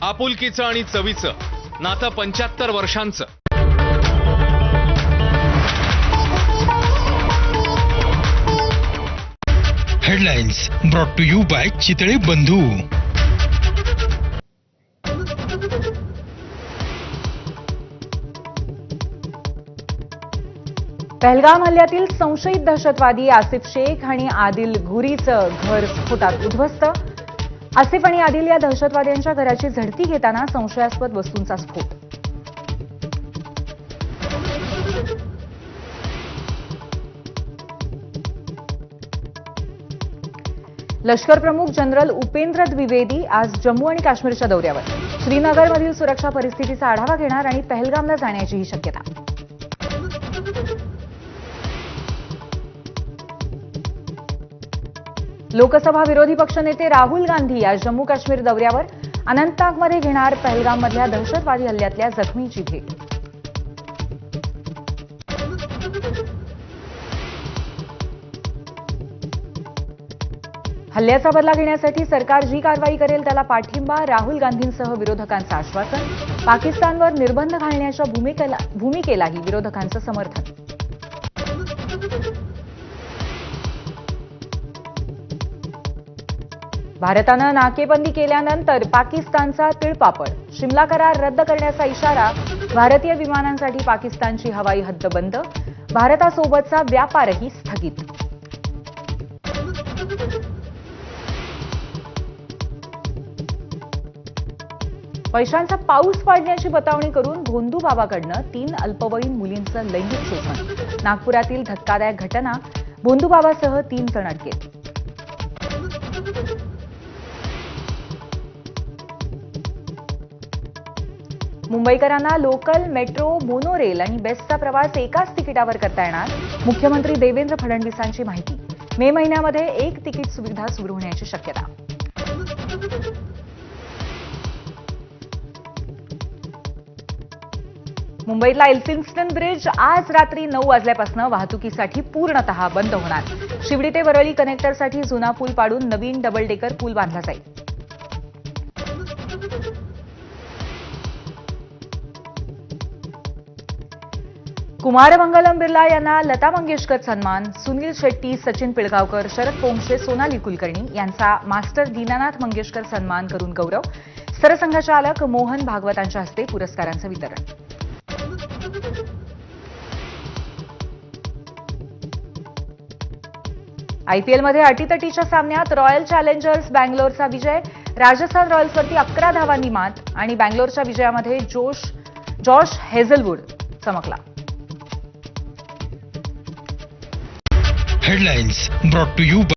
आपुलकीचं आणि चवीचं नातं 75 वर्षांचं. Headlines brought to you by Chitale Bandhu. Pahalgam हल्ल्यातील संशयित दहशतवादी आसिफ शेख आणि आदिल घुरीचं घर स्फोटात उद्ध्वस्त. आसिफ आणि आदिल या दहशतवाद्यांच्या घराची झडती घेताना संशयास्पद वस्तूंचा स्फोट. लष्कर प्रमुख जनरल उपेंद्र द्विवेदी आज जम्मू आणि काश्मीरच्या दौऱ्यावर. श्रीनगरमधील सुरक्षा परिस्थितीचा आढावा घेणार आणि पहलगामला जाण्याचीही शक्यता. लोकसभा विरोधी पक्षनेते राहुल गांधी आज जम्मू काश्मीर दौऱ्यावर. अनंतनागमध्ये घेणार पहलगाममधल्या दहशतवादी हल्ल्यातल्या जखमींची भेट. हल्ल्याचा बदला घेण्यासाठी सरकार जी कारवाई करेल त्याला पाठिंबा. राहुल गांधींसह विरोधकांचं आश्वासन. पाकिस्तानवर निर्बंध घालण्याच्या भूमिकेलाही विरोधकांचं समर्थन. भारतानं नाकेबंदी केल्यानंतर पाकिस्तानचा तिळपापड. शिमला करार रद्द करण्याचा इशारा. भारतीय विमानांसाठी पाकिस्तानची हवाई हद्द बंद. भारतासोबतचा व्यापारही स्थगित. पैशांचा पाऊस पाडण्याची बतावणी करून भोंदू बाबाकडनं 3 अल्पवयीन मुलींचं लैंगिक शोषण. नागपुरातील धक्कादायक घटना. भोंदू बाबासह 3 जण अटकेत. मुंबईकरांना लोकल, मेट्रो, मोनोरेल आणि बेस्टचा प्रवास एकाच तिकिटावर करता येणार. मुख्यमंत्री देवेंद्र फडणवीसांची माहिती. मे महिन्यामध्ये 1 तिकीट सुविधा सुरू होण्याची शक्यता. मुंबईतला एल्फिन्स्टन ब्रिज आज रात्री 9 वाजल्यापासून वाहतुकीसाठी पूर्णतः बंद होणार. शिवडी ते वरळी कनेक्टरसाठी जुना पूल पाडून नवीन डबल डेकर पूल बांधला जाईल. कुमारमंगलम बिर्ला यांना लता मंगेशकर सन्मान. सुनील शेट्टी, सचिन पिळगावकर, शरद पोंक्षे, सोनाली कुलकर्णी यांचा मास्टर दीनानाथ मंगेशकर सन्मान करून गौरव. सरसंघचालक मोहन भागवतांच्या हस्ते पुरस्कारांचं वितरण. आयपीएलमध्ये अटीतटीच्या सामन्यात रॉयल चॅलेंजर्स बँगलोरचा विजय. राजस्थान रॉयल्सवरती 11 धावांनी मात आणि बँगलोरच्या विजयामध्ये जॉश हेझलवूड चमकला. Headlines brought to you